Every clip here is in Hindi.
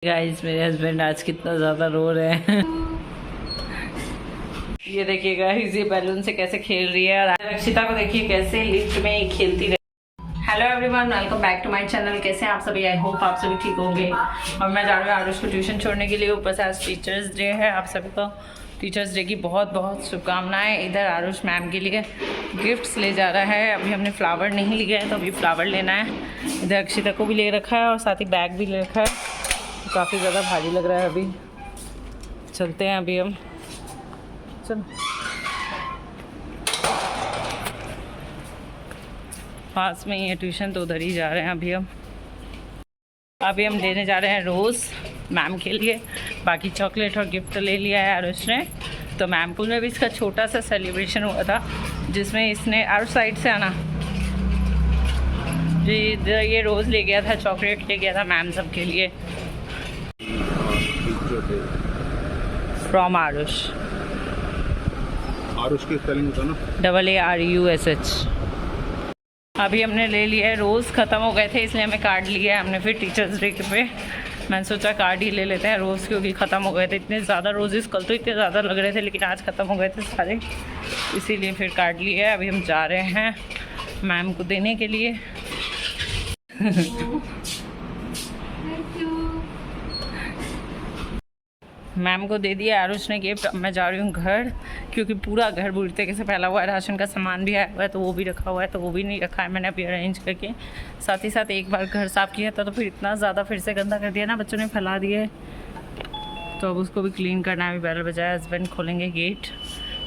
गाइस मेरे हस्बैंड आज कितना ज़्यादा रो रहे हैं। ये देखिए गाइस ये बैलून से कैसे खेल रही है और अक्षिता को देखिए कैसे लिफ्ट में खेलती रही। Hello everyone, welcome back to my channel. कैसे हैं आप सभी? आई होप आप सभी ठीक होंगे। और मैं जा रही हूँ आरुष को ट्यूशन छोड़ने के लिए। ऊपर से आज टीचर्स डे है। आप सभी को टीचर्स डे की बहुत बहुत शुभकामनाएं। इधर आरुष मैम के लिए गिफ्ट्स ले जा रहा है। अभी हमने फ्लावर नहीं लिया है तो अभी फ्लावर लेना है। इधर अक्षिता को भी ले रखा है और साथ ही बैग भी ले रखा है। काफ़ी ज़्यादा भारी लग रहा है। अभी चलते हैं अभी हम। चल पास में ही है ट्यूशन तो उधर ही जा रहे हैं अभी हम लेने जा रहे हैं रोज़ मैम के लिए। बाकी चॉकलेट और गिफ्ट ले लिया है आरुष ने। तो मैम को में भी इसका छोटा सा सेलिब्रेशन हुआ था जिसमें इसने आरुष साइड से आना जी ये रोज़ ले गया था, चॉकलेट ले गया था मैम सब के लिए फ्रॉम आरुष। आरुष की स्पेलिंग होता ना AARUSH। अभी हमने ले लिया है रोज़। ख़त्म हो गए थे इसलिए हमें कार्ड लिया है हमने। फिर टीचर्स डे पे मैंने सोचा कार्ड ही ले लेते हैं रोज़, क्योंकि ख़त्म हो गए थे इतने ज़्यादा रोजेस। कल तो इतने ज़्यादा लग रहे थे लेकिन आज ख़त्म हो गए थे सारे, इसीलिए फिर कार्ड लिया है। अभी हम जा रहे हैं मैम को देने के लिए। मैम को दे दिया आरुष ने गिफ्ट। अब मैं जा रही हूँ घर, क्योंकि पूरा घर बुरी तरीके से फैला हुआ है। राशन का सामान भी आया हुआ है तो वो भी रखा हुआ है, तो वो भी नहीं रखा है मैंने अभी अरेंज करके। साथ ही साथ एक बार घर साफ़ किया था तो फिर इतना ज़्यादा फिर से गंदा कर दिया ना बच्चों ने, फैला दिए। तो अब उसको भी क्लीन करना है। अभी बैल बजाया, हस्बैंड खोलेंगे गेट,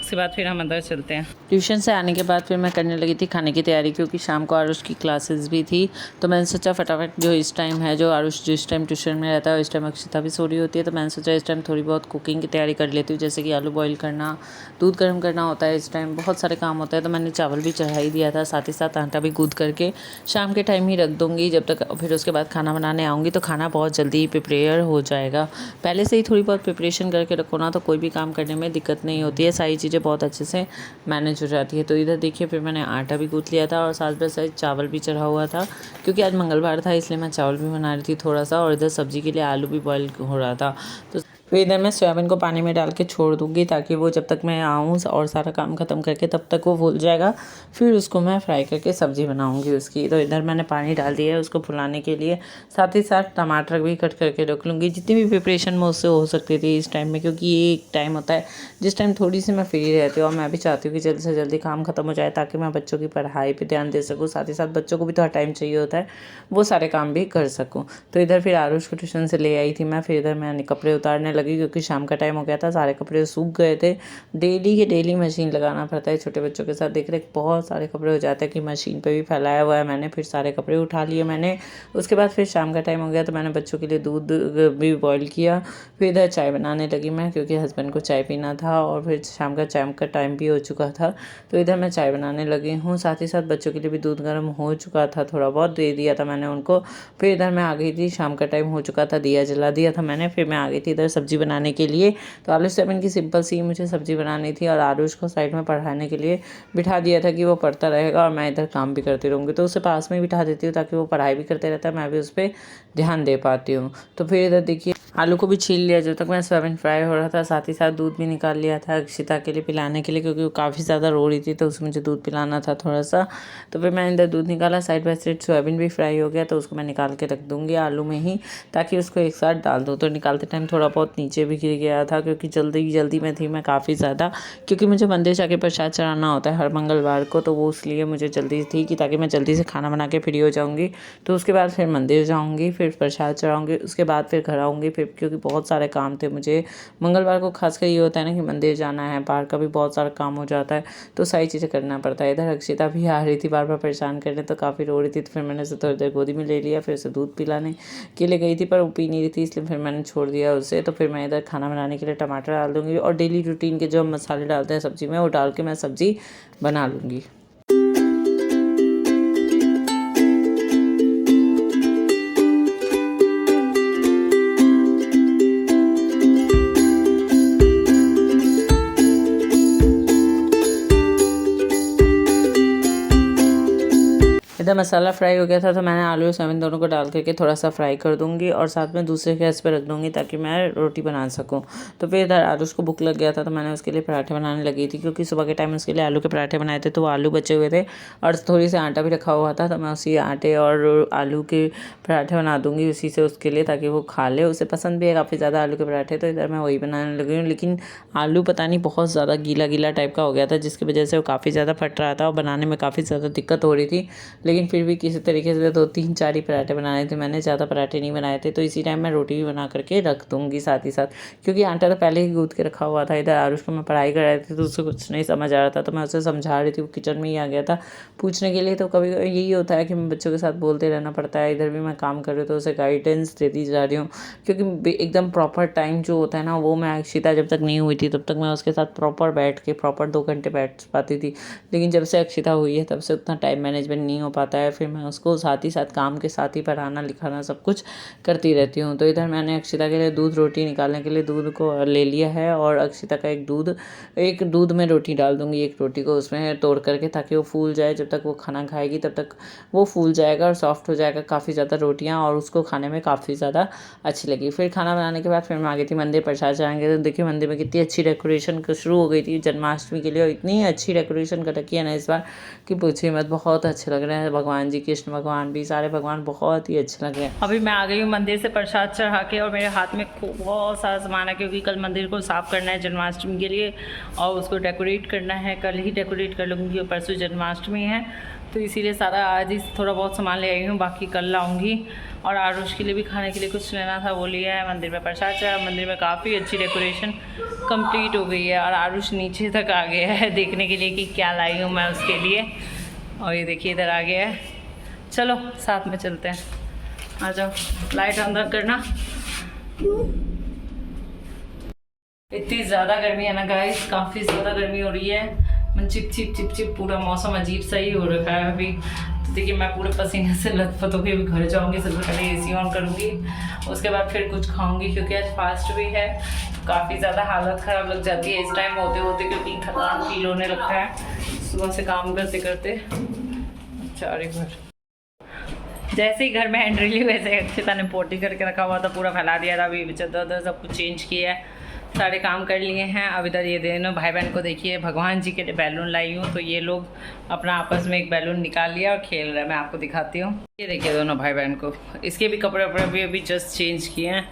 उसके बाद फिर हम अंदर चलते हैं। ट्यूशन से आने के बाद फिर मैं करने लगी थी खाने की तैयारी, क्योंकि शाम को आरुष की क्लासेस भी थी। तो मैंने सोचा फटाफट जो इस टाइम है, जो आरुष जिस टाइम ट्यूशन में रहता है इस टाइम अक्षिता भी सो रही होती है, तो मैंने सोचा इस टाइम थोड़ी बहुत कुकिंग की तैयारी कर लेती हूँ। जैसे कि आलू बॉईल करना, दूध गर्म करना होता है, इस टाइम बहुत सारे काम होते हैं। तो मैंने चावल भी चढ़ा ही दिया था, साथ ही साथ आटा भी गूँथ करके शाम के टाइम ही रख दूँगी जब तक। फिर उसके बाद खाना बनाने आऊँगी तो खाना बहुत जल्दी प्रिपेयर हो जाएगा। पहले से ही थोड़ी बहुत प्रिपरेशन करके रखो ना तो कोई भी काम करने में दिक्कत नहीं होती है, सारी चीज़ें बहुत अच्छे से मैनेज हो जाती है। तो इधर देखिए फिर मैंने आटा भी गूँथ लिया था और साथ में साथ चावल भी चढ़ा हुआ था, क्योंकि आज मंगलवार था इसलिए मैं चावल भी बना रही थी थोड़ा सा। और इधर सब्ज़ी के लिए आलू भी बॉईल हो रहा था। तो फिर इधर मैं सोयाबीन को पानी में डाल के छोड़ दूँगी, ताकि वो जब तक मैं आऊँ और सारा काम ख़त्म करके तब तक वो फूल जाएगा। फिर उसको मैं फ्राई करके सब्ज़ी बनाऊँगी उसकी। तो इधर मैंने पानी डाल दिया है उसको फुलाने के लिए। साथ ही साथ टमाटर भी कट करके रख लूँगी, जितनी भी प्रिपरेशन मुझसे हो सकती थी इस टाइम में, क्योंकि ये एक टाइम होता है जिस टाइम थोड़ी सी मैं फ्री रहती हूँ। और मैं भी चाहती हूँ कि जल्दी से जल्दी काम ख़त्म हो जाए, ताकि मैं बच्चों की पढ़ाई पर ध्यान दे सकूँ। साथ ही साथ बच्चों को भी थोड़ा टाइम चाहिए होता है, वो सारे काम भी कर सकूँ। तो इधर फिर आरुष को ट्यूशन से ले आई थी मैं। फिर इधर मैंने कपड़े उतारने लगी, क्योंकि शाम का टाइम हो गया था, सारे कपड़े सूख गए थे। डेली के डेली मशीन लगाना पड़ता है छोटे बच्चों के साथ। देख रहे बहुत सारे कपड़े हो जाते हैं कि मशीन पे भी फैलाया हुआ है मैंने। फिर सारे कपड़े उठा लिए मैंने। उसके बाद फिर शाम का टाइम हो गया तो मैंने बच्चों के लिए दूध भी बॉईल किया। फिर इधर चाय बनाने लगी मैं, क्योंकि हस्बैंड को चाय पीना था और फिर शाम का चाय का टाइम भी हो चुका था। तो इधर मैं चाय बनाने लगी हूँ। साथ ही साथ बच्चों के लिए भी दूध गर्म हो चुका था, थोड़ा बहुत दे दिया था मैंने उनको। फिर इधर मैं आ गई थी, शाम का टाइम हो चुका था, दिया जला दिया था मैंने। फिर मैं आ गई थी इधर सब्ज़ी बनाने के लिए। तो आलू सोयाबीन की सिंपल सी मुझे सब्ज़ी बनानी थी, और आरुष को साइड में पढ़ाने के लिए बिठा दिया था कि वो पढ़ता रहेगा और मैं इधर काम भी करती रहूँगी। तो उसे पास में बिठा देती हूँ ताकि वो पढ़ाई भी करते रहता है, मैं भी उस पर ध्यान दे पाती हूँ। तो फिर इधर देखिए आलू को भी छील लिया जब तक मैं सोयाबीन फ्राई हो रहा था। साथ ही साथ दूध भी निकाल लिया था अक्षिता के लिए पिलाने के लिए, क्योंकि वो काफ़ी ज़्यादा रो रही थी तो उसे मुझे दूध पिलाना था थोड़ा सा। तो फिर मैंने इधर दूध निकाला, साइड बाय साइड सोयाबीन भी फ्राई हो गया। तो उसको मैं निकाल के रख दूँगी आलू में ही, ताकि उसको एक साथ डाल दूँ। तो निकालते टाइम थोड़ा बहुत नीचे भी गिर गया था, क्योंकि जल्दी में थी मैं काफ़ी ज़्यादा, क्योंकि मुझे मंदिर जाके प्रसाद चढ़ाना होता है हर मंगलवार को। तो वो इसलिए मुझे जल्दी थी कि ताकि मैं जल्दी से खाना बना के फ्री हो जाऊँगी। तो उसके बाद फिर मंदिर जाऊँगी, फिर प्रसाद चढ़ाऊँगी, उसके बाद फिर घर आऊँगी। फिर क्योंकि बहुत सारे काम थे मुझे मंगलवार को, खासकर ये होता है ना कि मंदिर जाना है, बाहर का भी बहुत सारा काम हो जाता है, तो सारी चीज़ें करना पड़ता है। इधर अक्षिता भी आ रही थी बार बार परेशान करने, तो काफ़ी रो रही थी। तो फिर मैंने उसे थोड़ी देर गोदी में ले लिया, फिर उसे दूध पिलाने के लिए गई थी पर वो पी नहीं रही थी, इसलिए फिर मैंने छोड़ दिया उसे। तो फिर मैं इधर खाना बनाने के लिए टमाटर डाल दूँगी, और डेली रूटीन के जो मसाले डालते हैं सब्ज़ी में वो डाल के मैं सब्ज़ी बना लूँगी। इधर इधर मसाला फ्राई हो गया था तो मैंने आलू और सोयाबीन दोनों को डाल करके थोड़ा सा फ्राई कर दूँगी और साथ में दूसरे गैस पर रख दूँगी ताकि मैं रोटी बना सकूँ। तो फिर इधर आरुष को भूख लग गया था तो मैंने उसके लिए पराठे बनाने लगी थी, क्योंकि सुबह के टाइम उसके लिए आलू के पराठे बनाए थे तो वो आलू बचे हुए थे और थोड़ी सी आटा भी रखा हुआ था। तो मैं उसी आटे और आलू के पराठे बना दूँगी उसी से उसके लिए, ताकि वो खा ले। उसे पसंद भी है काफ़ी ज़्यादा आलू के पराठे, तो इधर मैं वही बनाने लगी हूँ। लेकिन आलू पता नहीं बहुत ज़्यादा गीला गीला टाइप का हो गया था, जिसकी वजह से वो काफ़ी ज़्यादा फट रहा था और बनाने में काफ़ी ज़्यादा दिक्कत हो रही थी। लेकिन फिर भी किसी तरीके से 2-3-4 ही पराठे बनाए थे मैंने, ज़्यादा पराठे नहीं बनाए थे। तो इसी टाइम मैं रोटी भी बना करके रख दूँगी साथ ही साथ, क्योंकि आटा तो पहले ही गूँथ के रखा हुआ था। इधर आरुष को मैं पढ़ाई कर रही थी तो उसको कुछ नहीं समझ आ रहा था, तो मैं उसे समझा रही थी। वो किचन में ही आ गया था पूछने के लिए। तो कभी यही होता है कि मैं बच्चों के साथ बोलते रहना पड़ता है। इधर भी मैं काम कर रही हूँ तो उसे गाइडेंस देती जा रही हूँ, क्योंकि एकदम प्रॉपर टाइम जो होता है ना, वो मैं अक्षिता जब तक नहीं हुई थी तब तक मैं उसके साथ प्रॉपर बैठ के प्रॉपर 2 घंटे बैठ पाती थी। लेकिन जब से अक्षिता हुई है तब से उतना टाइम मैनेजमेंट नहीं हो पाता है। फिर मैं उसको साथ ही साथ काम के साथ ही पढ़ाना लिखाना सब कुछ करती रहती हूँ। तो इधर मैंने अक्षिता के लिए दूध रोटी निकालने के लिए दूध को ले लिया है और अक्षिता का एक दूध में रोटी डाल दूँगी, एक रोटी को उसमें तोड़ करके, ताकि वो फूल जाए। जब तक वो खाना खाएगी तब तक वो फूल जाएगा और सॉफ्ट हो जाएगा काफ़ी ज़्यादा रोटियाँ, और उसको खाने में काफ़ी ज़्यादा अच्छी लगी। फिर खाना बनाने के बाद फिर मैं आ गई थी मंदिर प्रसाद चढ़ाएंगे। तो देखिए मंदिर में कितनी अच्छी डेकोरेशन शुरू हो गई थी जन्माष्टमी के लिए, और इतनी अच्छी डेकोरेशन कर रखी है ना इस बार कि पूछिए मत, बहुत अच्छे लग रहे हैं भगवान जी, कृष्ण भगवान भी, सारे भगवान बहुत ही अच्छे लग रहे हैं। अभी मैं आ गई हूँ मंदिर से प्रसाद चढ़ा के, और मेरे हाथ में बहुत सारा सामान है, क्योंकि कल मंदिर को साफ़ करना है जन्माष्टमी के लिए और उसको डेकोरेट करना है। कल ही डेकोरेट कर लूँगी और परसों जन्माष्टमी है, तो इसीलिए सारा आज ही थोड़ा बहुत सामान ले आई हूँ, बाकी कल लाऊंगी। और आरुष के लिए भी खाने के लिए कुछ लेना था, वो लिया है। मंदिर में प्रसाद चढ़ा, मंदिर में काफ़ी अच्छी डेकोरेशन कंप्लीट हो गई है और आरुष नीचे तक आ गया है देखने के लिए कि क्या लाई हूँ मैं उसके लिए। और ये देखिए इधर आ गया है। चलो साथ में चलते हैं, आ जाओ। लाइट अंदर करना। इतनी ज़्यादा गर्मी है ना गाइस, काफ़ी ज़्यादा गर्मी हो रही है। मन चिप चिप चिप चिप, पूरा मौसम अजीब सा ही हो रखा है अभी। तो देखिए मैं पूरे पसीने से लथपथ होकर भी घर जाऊंगी। सबसे पहले एसी ऑन करूंगी, उसके बाद फिर कुछ खाऊंगी, क्योंकि आज फास्ट भी है। काफ़ी ज़्यादा हालत ख़राब लग जाती है इस टाइम होते होते, क्योंकि थकान फील होने लगता है सुबह से काम करते करते। चारे घर जैसे ही घर में एंट्री ली वैसे अक्षिता ने पोटी करके रखा हुआ था, पूरा फैला दिया था। अभी चद्दर सब कुछ चेंज किया है, सारे काम कर लिए हैं। अब इधर ये दोनों भाई बहन को देखिए, भगवान जी के लिए बैलून लाई हूँ, तो ये लोग अपना आपस में एक बैलून निकाल लिया और खेल रहे हैं। मैं आपको दिखाती हूँ, ये देखिए दोनों भाई बहन को। इसके भी कपड़े वपड़े भी अभी जस्ट चेंज किए हैं,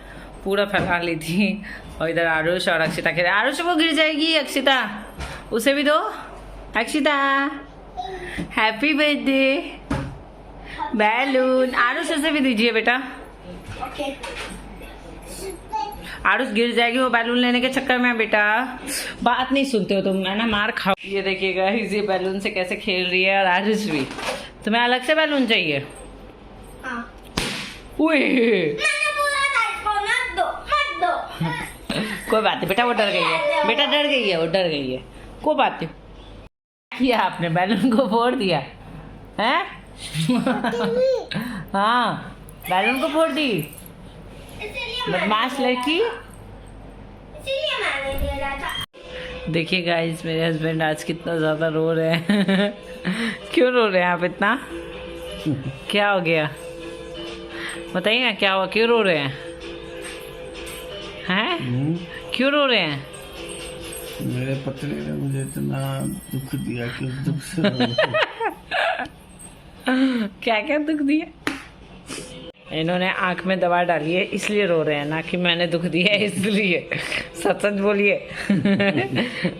पूरा फैला ली थी। और इधर आरुष और अक्षिता खेल। आरुष वो गिर जाएगी, अक्षिता उसे भी दो। Akshita happy birthday balloon. Aarush उसे भी दीजिए बेटा। आरुष गिर जाएगी वो बैलून लेने के चक्कर में बेटा, बात नहीं सुनते हो तुम, है ना, मार खाओ। ये देखिएगा ये बैलून से कैसे खेल रही है। और आरुष भी, तुम्हें अलग से बैलून चाहिए? हाँ। कोई बात नहीं बेटा, वो डर गई है, बेटा डर गई है, वो डर गई है। कोई बात नहीं, किया आपने बैलून को फोड़ दिया है। हाँ बैलून को फोड़ दी, बदमाश लड़की। देखिए गाइस मेरे हस्बैंड आज कितना ज़्यादा रो रहे हैं। क्यों रो रहे हैं आप इतना? क्या हो गया बताइए ना, क्या हुआ, क्यों रो रहे हैं? हैं क्यों रो रहे हैं? मेरे पत्नी ने मुझे इतना दुख दिया कि उस दुख से क्या क्या दुख दिया? इन्होंने आंख में दवा डाली है इसलिए रो रहे हैं, ना कि मैंने दुख दिया है इसलिए। सच सच बोलिए।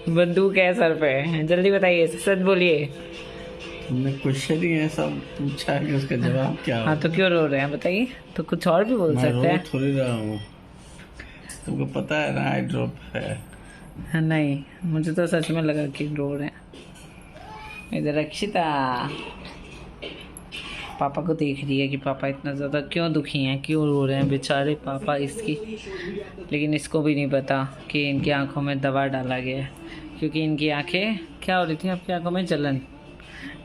बंदूक है सर पे, जल्दी बताइए, सच बोलिए। तुमने क्वेश्चन ही ऐसा पूछा कि उसका जवाब क्या हो? हाँ तो क्यों रो रहे हैं बताइए, तो कुछ और भी बोल सकते हैं। थोड़ी रहा हूँ, तुमको पता है ना आई ड्रॉप है। नहीं मुझे तो सच में लगा कि रो रहे हैं। इधर अक्षिता पापा को देख रही है कि पापा इतना ज़्यादा क्यों दुखी हैं, क्यों रो रहे हैं बेचारे पापा इसकी। लेकिन इसको भी नहीं पता कि इनकी आंखों में दवा डाला गया है, क्योंकि इनकी आंखें क्या हो रही थी, आपकी आंखों में जलन,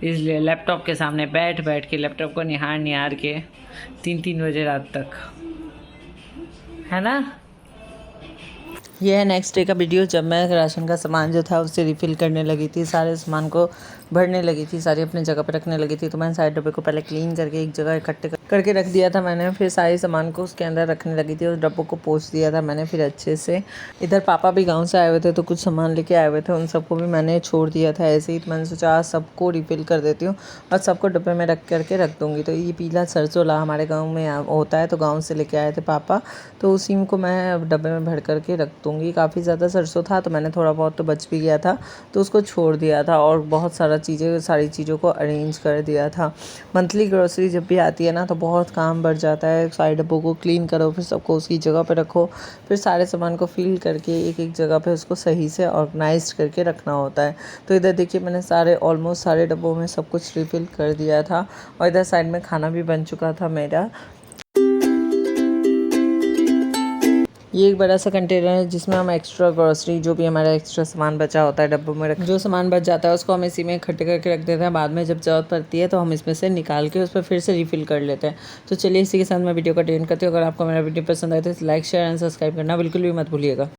इसलिए लैपटॉप के सामने बैठ बैठ के लैपटॉप को निहार के 3-3 बजे रात तक, है ना। ये है नेक्स्ट डे का वीडियो, जब मैं राशन का सामान जो था उसे रिफ़िल करने लगी थी, सारे सामान को भरने लगी थी, सारी अपनी जगह पे रखने लगी थी। तो मैंने सारे डब्बे को पहले क्लीन करके एक जगह इकट्ठे करके रख दिया था मैंने, फिर सारे सामान को उसके अंदर रखने लगी थी, उस डब्बों को पोंछ दिया था मैंने फिर अच्छे से। इधर पापा भी गाँव से आए हुए थे तो कुछ सामान लेके आए हुए थे, उन सबको भी मैंने छोड़ दिया था ऐसे ही। तो मैंने सोचा आज सबको रिफ़िल कर देती हूँ और सबको डब्बे में रख करके रख दूँगी। तो ये पीला सरसों ला हमारे गाँव में होता है, तो गाँव से लेके आए थे पापा, तो उसी को मैं डब्बे में भर करके रख दूँगी। काफ़ी ज़्यादा सरसों था तो मैंने थोड़ा बहुत तो बच भी गया था तो उसको छोड़ दिया था और बहुत सारी चीज़ों को अरेंज कर दिया था। मंथली ग्रोसरी जब भी आती है ना तो बहुत काम बढ़ जाता है, सारे डब्बों को क्लीन करो, फिर सबको उसकी जगह पे रखो, फिर सारे सामान को फिल करके एक एक जगह पे उसको सही से ऑर्गेनाइज करके रखना होता है। तो इधर देखिए मैंने ऑलमोस्ट सारे डब्बों में सब कुछ रिफ़िल कर दिया था और इधर साइड में खाना भी बन चुका था मेरा। ये एक बड़ा सा कंटेनर है जिसमें हम एक्स्ट्रा ग्रोसरी, जो भी हमारा एक्स्ट्रा सामान बचा होता है डब्बों में जो सामान बच जाता है उसको हम इसी में इकट्ठे करके रख देते हैं। बाद में जब ज़रूरत पड़ती है तो हम इसमें से निकाल के उस पर फिर से रिफ़िल कर लेते हैं। तो चलिए इसी के साथ मैं वीडियो का एंड करती हूँ। अगर आपको मेरा वीडियो पसंद आए तो लाइक शेयर एंड सब्सक्राइब करना बिल्कुल भी मत भूलिएगा।